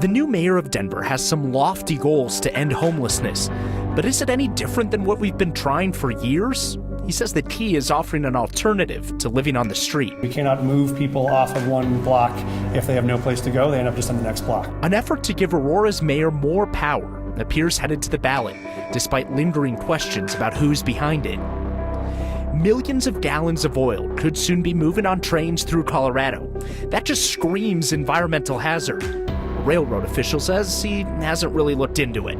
The new mayor of Denver has some lofty goals to end homelessness, but is it any different than what we've been trying for years? He says the key is offering an alternative to living on the street. We cannot move people off of one block if they have no place to go. They end up just on the next block. An effort to give Aurora's mayor more power appears headed to the ballot, despite lingering questions about who's behind it. Millions of gallons of oil could soon be moving on trains through Colorado. That just screams environmental hazard. A railroad official says he hasn't really looked into it.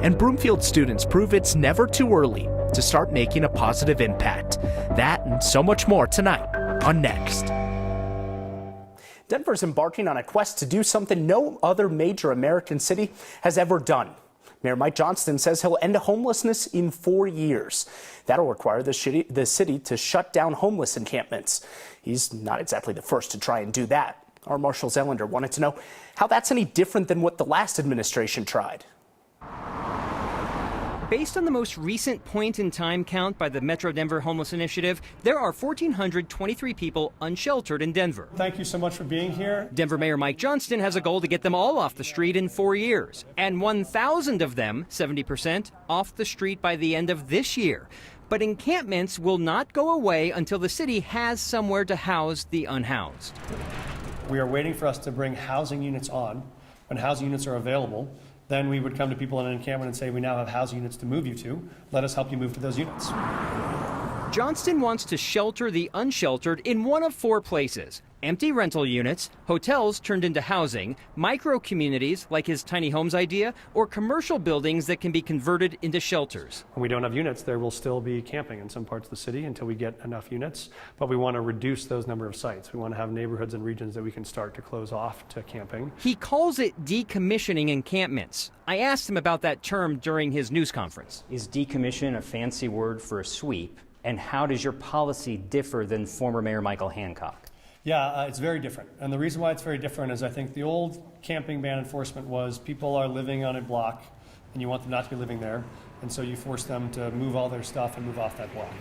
And Broomfield students prove it's never too early to start making a positive impact. That and so much more tonight on Next. Denver's embarking on a quest to do something no other major American city has ever done. Mayor Mike Johnston says he'll end homelessness in 4 years. That'll require the city to shut down homeless encampments. He's not exactly the first to try and do that. Our Marshall Zellender wanted to know how that's any different than what the last administration tried. Based on the most recent point-in-time count by the Metro Denver Homeless Initiative, there are 1,423 people unsheltered in Denver. Thank you so much for being here. Denver Mayor Mike Johnston has a goal to get them all off the street in 4 years, and 1,000 of them, 70%, off the street by the end of this year. But encampments will not go away until the city has somewhere to house the unhoused. We are waiting for us to bring housing units on. When housing units are available, then we would come to people in an encampment and say, we now have housing units to move you to. Let us help you move to those units. Johnston wants to shelter the unsheltered in one of 4 places: empty rental units, hotels turned into housing, micro-communities like his tiny homes idea, or commercial buildings that can be converted into shelters. When we don't have units, there will still be camping in some parts of the city until we get enough units, but we want to reduce those number of sites. We want to have neighborhoods and regions that we can start to close off to camping. He calls it decommissioning encampments. I asked him about that term during his news conference. Is decommission a fancy word for a sweep? And how does your policy differ than former Mayor Michael Hancock? Yeah, it's very different. And the reason why it's very different is I think the old camping ban enforcement was people are living on a block and you want them not to be living there. And so you force them to move all their stuff and move off that block.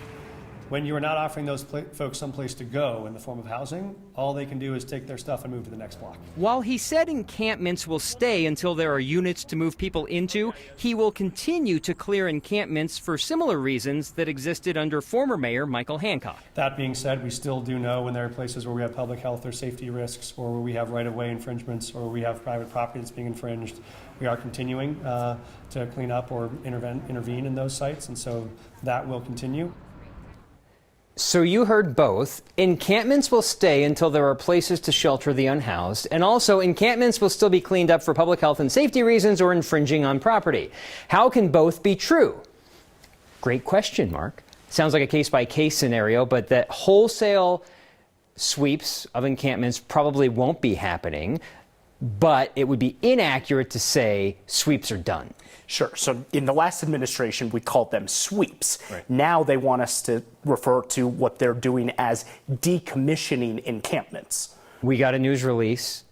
When you are not offering those folks someplace to go in the form of housing, all they can do is take their stuff and move to the next block. While he said encampments will stay until there are units to move people into, he will continue to clear encampments for similar reasons that existed under former Mayor Michael Hancock. That being said, we still do know when there are places where we have public health or safety risks, or where we have right-of-way infringements, or we have private property that's being infringed, we are continuing to clean up or intervene in those sites, and so that will continue. So you heard both. Encampments will stay until there are places to shelter the unhoused, and also encampments will still be cleaned up for public health and safety reasons or infringing on property. How can both be true? Great question, Mark. Sounds like a case-by-case scenario, but that wholesale sweeps of encampments probably won't be happening, but it would be inaccurate to say sweeps are done. Sure. So in the last administration, we called them sweeps. Right. Now they want us to refer to what they're doing as decommissioning encampments. We got a news release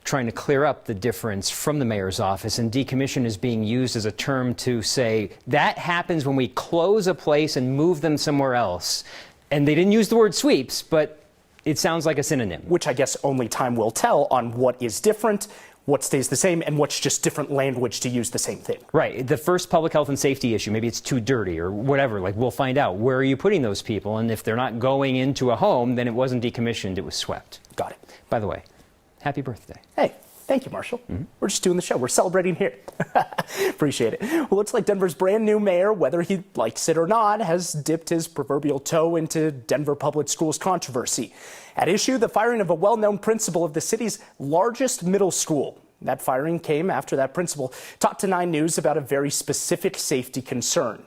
trying to clear up the difference from the mayor's office, and decommission is being used as a term to say that happens when we close a place and move them somewhere else. And they didn't use the word sweeps, but it sounds like a synonym. Which I guess only time will tell on what is different, what stays the same, and what's just different language to use the same thing. Right. The first public health and safety issue, maybe it's too dirty or whatever. Like, we'll find out. Where are you putting those people? And if they're not going into a home, then it wasn't decommissioned, it was swept. Got it. By the way, happy birthday. Hey, thank you, Marshall. We're just doing the show. We're celebrating here. Appreciate it. Well, looks like Denver's brand new mayor, whether he likes it or not, has dipped his proverbial toe into Denver Public Schools controversy. At issue, the firing of a well-known principal of the city's largest middle school. That firing came after that principal talked to 9 News about a very specific safety concern.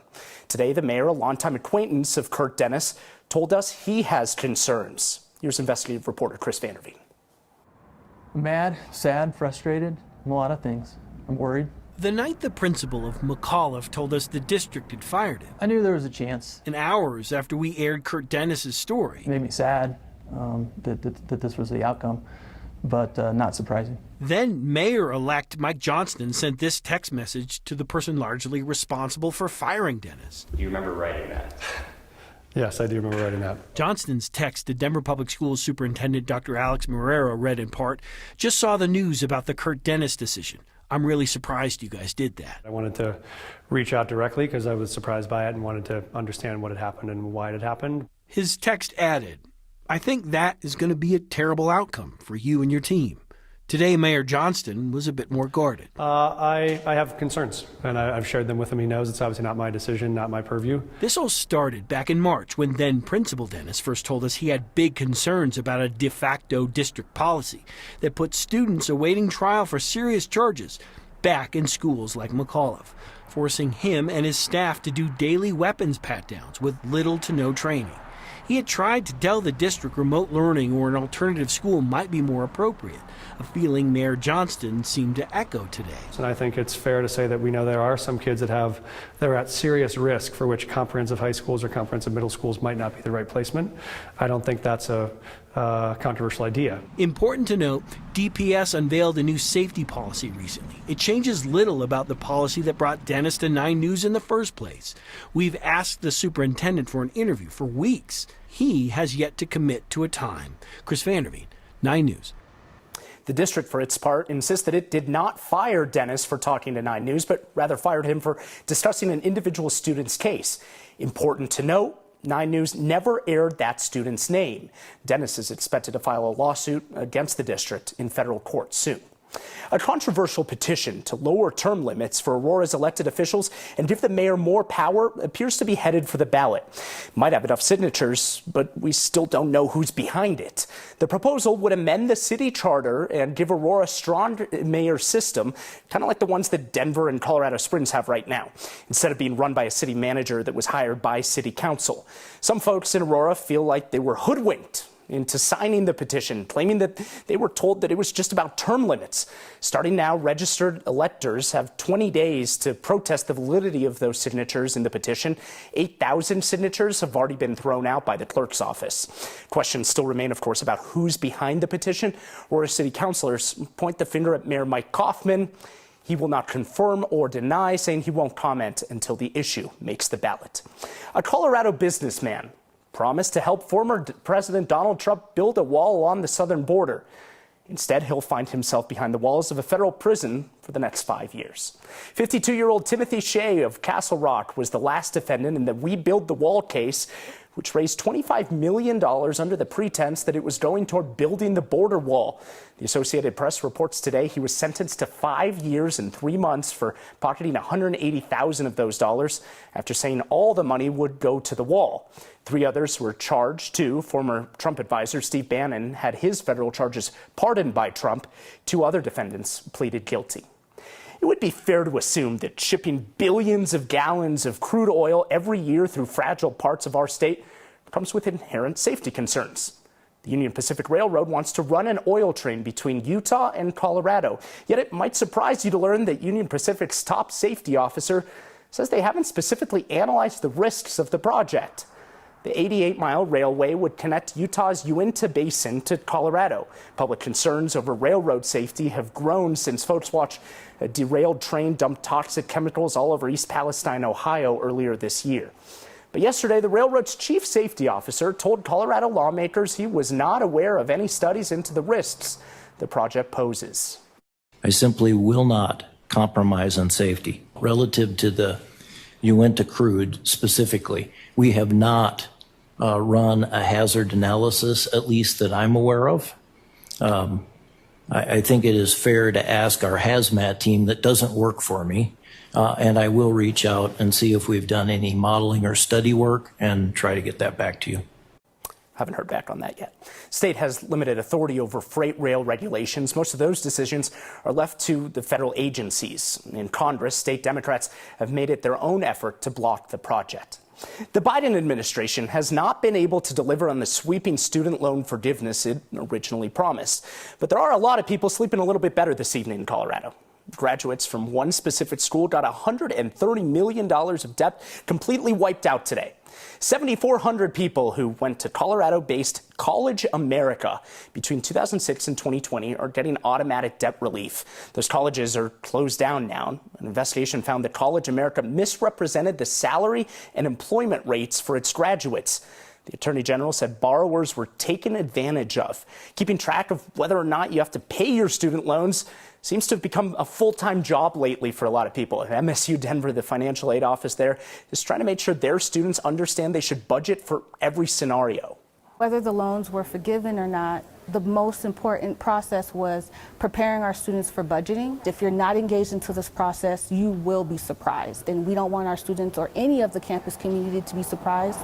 Today, the mayor, a longtime acquaintance of Kurt Dennis, told us he has concerns. Here's investigative reporter Chris Vanderveen. Mad, sad, frustrated, a lot of things. I'm worried. The night the principal of McAuliffe told us the district had fired him. I knew there was a chance. And hours after we aired Kurt Dennis's story. It made me sad that this was the outcome, but not surprising. Then Mayor-elect Mike Johnston sent this text message to the person largely responsible for firing Dennis. Do you remember writing that? Yes, I do remember writing that. Johnston's text to Denver Public Schools Superintendent Dr. Alex Marrero read in part, "Just saw the news about the Kurt Dennis decision. I'm really surprised you guys did that." I wanted to reach out directly because I was surprised by it and wanted to understand what had happened and why it had happened. His text added, "I think that is going to be a terrible outcome for you and your team." Today, Mayor Johnston was a bit more guarded. I have concerns, and I've shared them with him. He knows it's obviously not my decision, not my purview. This all started back in March when then Principal Dennis first told us he had big concerns about a de facto district policy that put students awaiting trial for serious charges back in schools like McAuliffe, forcing him and his staff to do daily weapons pat-downs with little to no training. He had tried to tell the district remote learning or an alternative school might be more appropriate, a feeling Mayor Johnston seemed to echo today. And I think it's fair to say that we know there are some kids that are at serious risk for which comprehensive high schools or comprehensive middle schools might not be the right placement. I don't think that's a controversial idea. Important to note, DPS unveiled a new safety policy recently. It changes little about the policy that brought Dennis to 9 News in the first place. We've asked the superintendent for an interview for weeks. He has yet to commit to a time. Chris Vanderveen, 9 News. The district, for its part, insists that it did not fire Dennis for talking to 9 News, but rather fired him for discussing an individual student's case. Important to note, 9 News never aired that student's name. Dennis is expected to file a lawsuit against the district in federal court soon. A controversial petition to lower term limits for Aurora's elected officials and give the mayor more power appears to be headed for the ballot. Might have enough signatures, but we still don't know who's behind it. The proposal would amend the city charter and give Aurora a strong mayor system, kind of like the ones that Denver and Colorado Springs have right now, instead of being run by a city manager that was hired by city council. Some folks in Aurora feel like they were hoodwinked into signing the petition, claiming that they were told that it was just about term limits. Starting now, registered electors have 20 days to protest the validity of those signatures in the petition. 8,000 signatures have already been thrown out by the clerk's office. Questions still remain, of course, about who's behind the petition. Aurora city councilors point the finger at Mayor Mike Kaufman. He will not confirm or deny, saying he won't comment until the issue makes the ballot. A Colorado businessman promised to help former President Donald Trump build a wall along the southern border. Instead, he'll find himself behind the walls of a federal prison for the next 5 years. 52-year-old Timothy Shea of Castle Rock was the last defendant in the We Build the Wall case, which raised $25 million under the pretense that it was going toward building the border wall. The Associated Press reports today he was sentenced to 5 years and 3 months for pocketing $180,000 of those dollars after saying all the money would go to the wall. 3 others were charged too. Former Trump advisor Steve Bannon had his federal charges pardoned by Trump. 2 other defendants pleaded guilty. It would be fair to assume that shipping billions of gallons of crude oil every year through fragile parts of our state comes with inherent safety concerns. The Union Pacific Railroad wants to run an oil train between Utah and Colorado. Yet it might surprise you to learn that Union Pacific's top safety officer says they haven't specifically analyzed the risks of the project. The 88-mile railway would connect Utah's Uinta Basin to Colorado. Public concerns over railroad safety have grown since folks watched a derailed train dump toxic chemicals all over East Palestine, Ohio earlier this year. But yesterday, the railroad's chief safety officer told Colorado lawmakers he was not aware of any studies into the risks the project poses. I simply will not compromise on safety. Relative to the Uinta crude specifically, we have not run a hazard analysis, at least that I'm aware of. I think it is fair to ask our hazmat team that doesn't work for me, and I will reach out and see if we've done any modeling or study work and try to get that back to you. Haven't heard back on that yet. State has limited authority over freight rail regulations. Most of those decisions are left to the federal agencies. In Congress, state Democrats have made it their own effort to block the project. The Biden administration has not been able to deliver on the sweeping student loan forgiveness it originally promised. But there are a lot of people sleeping a little bit better this evening in Colorado. Graduates from one specific school got $130 million of debt completely wiped out today. 7,400 people who went to Colorado-based College America between 2006 and 2020 are getting automatic debt relief. Those colleges are closed down now. An investigation found that College America misrepresented the salary and employment rates for its graduates. The Attorney General said borrowers were taken advantage of. Keeping track of whether or not you have to pay your student loans seems to have become a full-time job lately for a lot of people. At MSU Denver, the financial aid office there is trying to make sure their students understand they should budget for every scenario. Whether the loans were forgiven or not, the most important process was preparing our students for budgeting. If you're not engaged into this process, you will be surprised. And we don't want our students or any of the campus community to be surprised.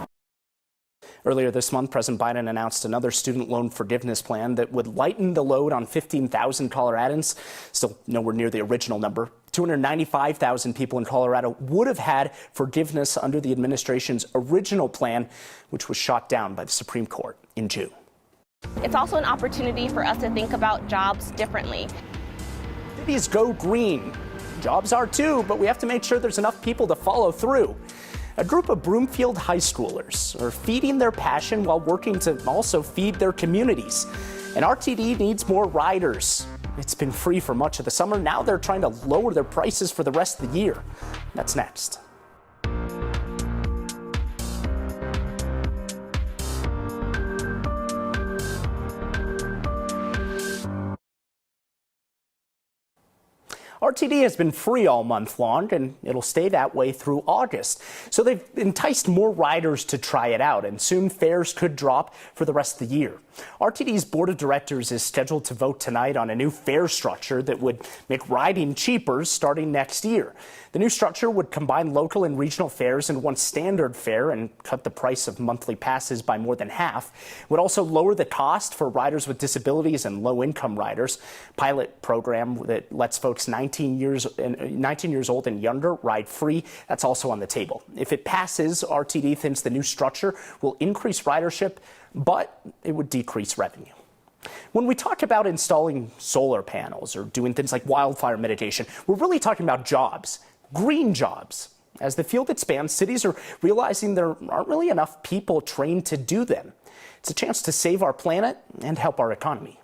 Earlier this month, President Biden announced another student loan forgiveness plan that would lighten the load on 15,000 Coloradans, still nowhere near the original number. 295,000 people in Colorado would have had forgiveness under the administration's original plan, which was shot down by the Supreme Court in June. It's also an opportunity for us to think about jobs differently. Cities go green. Jobs are too, but we have to make sure there's enough people to follow through. A group of Broomfield high schoolers are feeding their passion while working to also feed their communities. And RTD needs more riders. It's been free for much of the summer. Now they're trying to lower their prices for the rest of the year. That's next. RTD has been free all month long, and it'll stay that way through August. So they've enticed more riders to try it out, and soon fares could drop for the rest of the year. RTD's board of directors is scheduled to vote tonight on a new fare structure that would make riding cheaper starting next year. The new structure would combine local and regional fares in one standard fare and cut the price of monthly passes by more than half. It would also lower the cost for riders with disabilities and low-income riders. Pilot program that lets folks 19 years old and younger ride free. That's also on the table. If it passes, RTD thinks the new structure will increase ridership, but it would decrease revenue. When we talk about installing solar panels or doing things like wildfire mitigation, we're really talking about jobs, green jobs. As the field expands, cities are realizing there aren't really enough people trained to do them. It's a chance to save our planet and help our economy.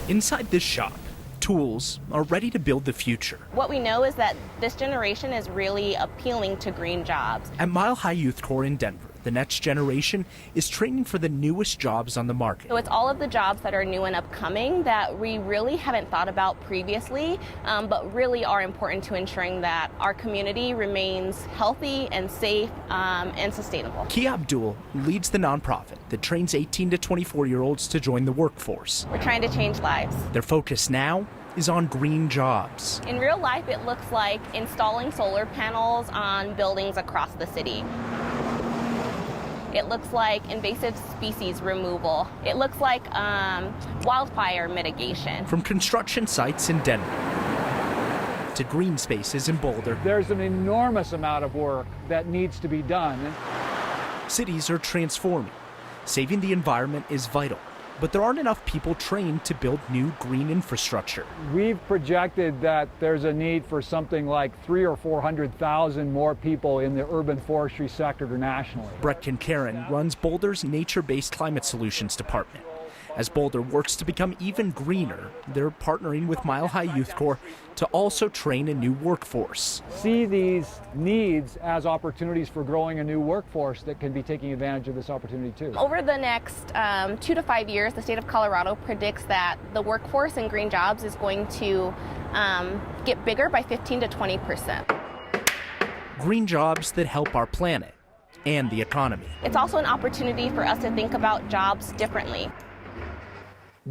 Inside this shop, tools are ready to build the future. What we know is that this generation is really appealing to green jobs. At Mile High Youth Corps in Denver, the next generation is training for the newest jobs on the market. So it's all of the jobs that are new and upcoming that we really haven't thought about previously, but really are important to ensuring that our community remains healthy and safe and sustainable. Key Abdul leads the nonprofit that trains 18 to 24-year-olds to join the workforce. We're trying to change lives. Their focus now is on green jobs. In real life, it looks like installing solar panels on buildings across the city. It looks like invasive species removal. It looks like wildfire mitigation. From construction sites in Denver to green spaces in Boulder, there's an enormous amount of work that needs to be done. Cities are transforming. Saving the environment is vital, but there aren't enough people trained to build new green infrastructure. We've projected that there's a need for something like 300,000 or 400,000 more people in the urban forestry sector nationally. Brett Kincaron runs Boulder's nature-based climate solutions department. As Boulder works to become even greener, they're partnering with Mile High Youth Corps to also train a new workforce. See these needs as opportunities for growing a new workforce that can be taking advantage of this opportunity too. Over the next 2 to 5 years, the state of Colorado predicts that the workforce in green jobs is going to get bigger by 15 to 20%. Green jobs that help our planet and the economy. It's also an opportunity for us to think about jobs differently.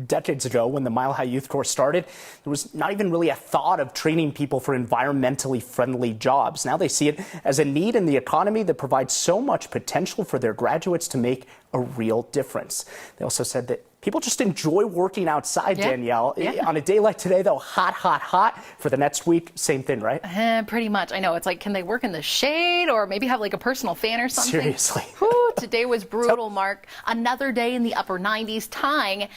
Decades ago, when the Mile High Youth Corps started, there was not even really a thought of training people for environmentally friendly jobs. Now they see it as a need in the economy that provides so much potential for their graduates to make a real difference. They also said that people just enjoy working outside, Danielle. Yeah. On a day like today, though, hot, hot, hot. For the next week, same thing, right? Pretty much. I know. It's like, can they work in the shade or maybe have like a personal fan or something? Seriously. Whew, today was brutal, Mark. Another day in the upper 90s, tying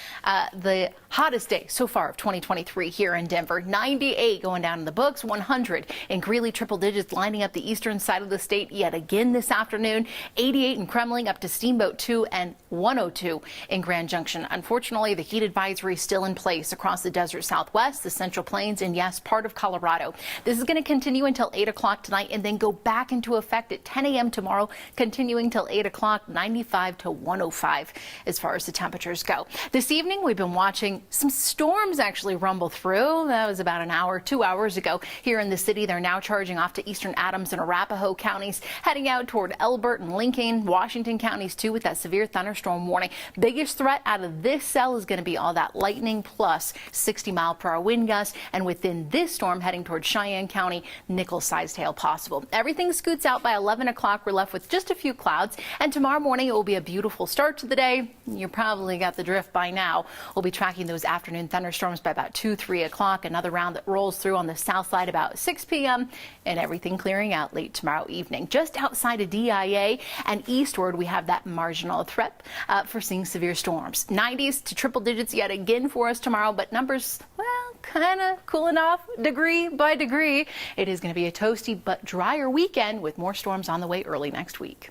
the Hottest day so far of 2023 here in Denver. 98 going down in the books, 100 in Greeley, triple digits lining up the eastern side of the state yet again this afternoon. 88 in Kremling, up to Steamboat 2, and 102 in Grand Junction. Unfortunately, the heat advisory is still in place across the desert Southwest, the Central Plains, and yes, part of Colorado. This is going to continue until 8 o'clock tonight and then go back into effect at 10 a.m. tomorrow, continuing till 8 o'clock, 95 to 105 as far as the temperatures go. This evening, we've been watching some storms actually rumble through. That was about an hour, 2 hours ago here in the city. They're now charging off to eastern Adams and Arapahoe counties, heading out toward Elbert and Lincoln, Washington counties too, with that severe thunderstorm warning. Biggest threat out of this cell is going to be all that lightning plus 60-mile-per-hour wind gusts, and within this storm heading toward Cheyenne County, nickel-sized hail possible. Everything scoots out by 11 o'clock. We're left with just a few clouds, and tomorrow morning it will be a beautiful start to the day. You probably got the drift by now. We'll be tracking those afternoon thunderstorms by about 2, 3 o'clock. Another round that rolls through on the south side about 6 p.m. and everything clearing out late tomorrow evening. Just outside of DIA and eastward, we have that marginal threat for seeing severe storms. 90s to triple digits yet again for us tomorrow, but numbers, well, kind of cooling off degree by degree. It is going to be a toasty but drier weekend with more storms on the way early next week.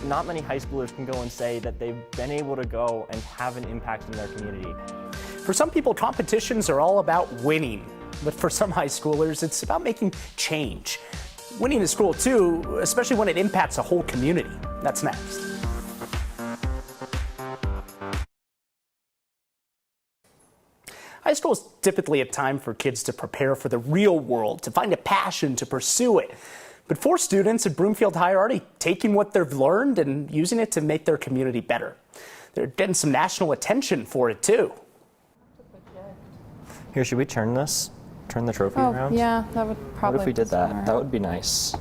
Not many high schoolers can go and say that they've been able to go and have an impact in their community. For some people, competitions are all about winning. But for some high schoolers, it's about making change. Winning is cool too, especially when it impacts a whole community. That's next. High school is typically a time for kids to prepare for the real world, to find a passion, to pursue it. But 4 students at Broomfield High are already taking what they've learned and using it to make their community better. They're getting some national attention for it too. Here, should we turn this? Turn the trophy around? Yeah, that would probably. What if we did that? That would be nice.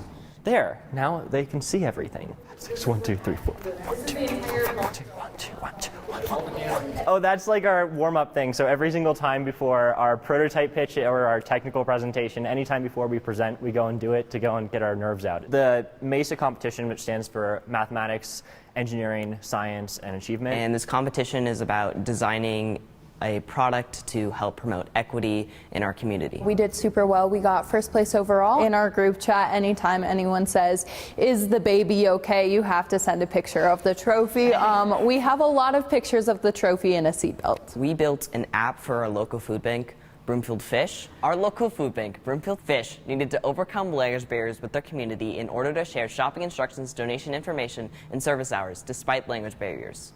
There, now they can see everything. 6, 1, 2, 3, 4. 1, 2, 3, 4. 1, 2, 1, 2, 1, 2, 1, 1. Oh, that's like our warm-up thing. So every single time before our prototype pitch or our technical presentation, anytime before we present, we go and do it to go and get our nerves out. The MESA competition, which stands for Mathematics, Engineering, Science, and Achievement. And this competition is about designing a product to help promote equity in our community. We did super well. We got first place overall. In our group chat, anytime anyone says, "Is the baby okay?" you have to send a picture of the trophy. We have a lot of pictures of the trophy in a seatbelt. We built an app for our local food bank, Broomfield Fish. Our local food bank, Broomfield Fish, needed to overcome language barriers with their community in order to share shopping instructions, donation information, and service hours, despite language barriers.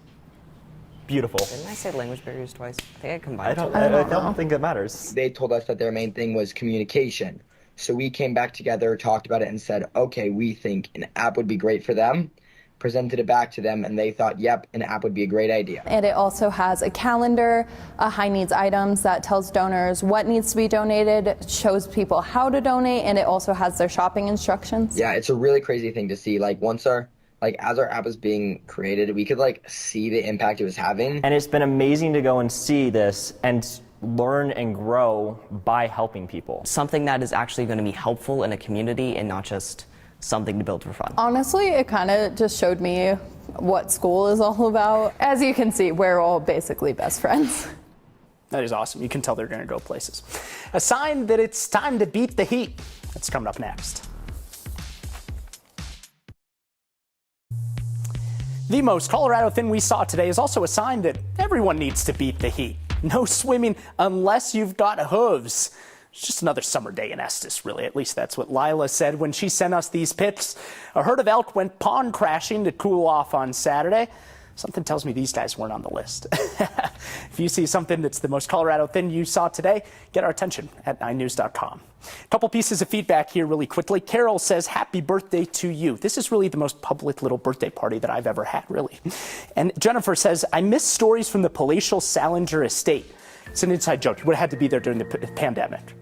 Beautiful. Didn't I say language barriers twice? I think I combined. I don't think it matters. They told us that their main thing was communication. So we came back together, talked about it, and said, okay, we think an app would be great for them. Presented it back to them, and they thought, yep, an app would be a great idea. And it also has a calendar, a high needs items that tells donors what needs to be donated, shows people how to donate, and it also has their shopping instructions. Yeah, it's a really crazy thing to see. As our app was being created, we could see the impact it was having. And it's been amazing to go and see this and learn and grow by helping people. Something that is actually going to be helpful in a community and not just something to build for fun. Honestly, it kind of just showed me what school is all about. As you can see, we're all basically best friends. That is awesome. You can tell they're going to go places. A sign that it's time to beat the heat. That's coming up next. The most Colorado thing we saw today is also a sign that everyone needs to beat the heat. No swimming unless you've got hooves. It's just another summer day in Estes, really. At least that's what Lila said when she sent us these pics. A herd of elk went pond crashing to cool off on Saturday. Something tells me these guys weren't on the list. If you see something that's the most Colorado thing you saw today, get our attention at 9news.com. A couple pieces of feedback here really quickly. Carol says, happy birthday to you. This is really the most public little birthday party that I've ever had, really. And Jennifer says, I miss stories from the palatial Salinger estate. It's an inside joke. You would have had to be there during the pandemic.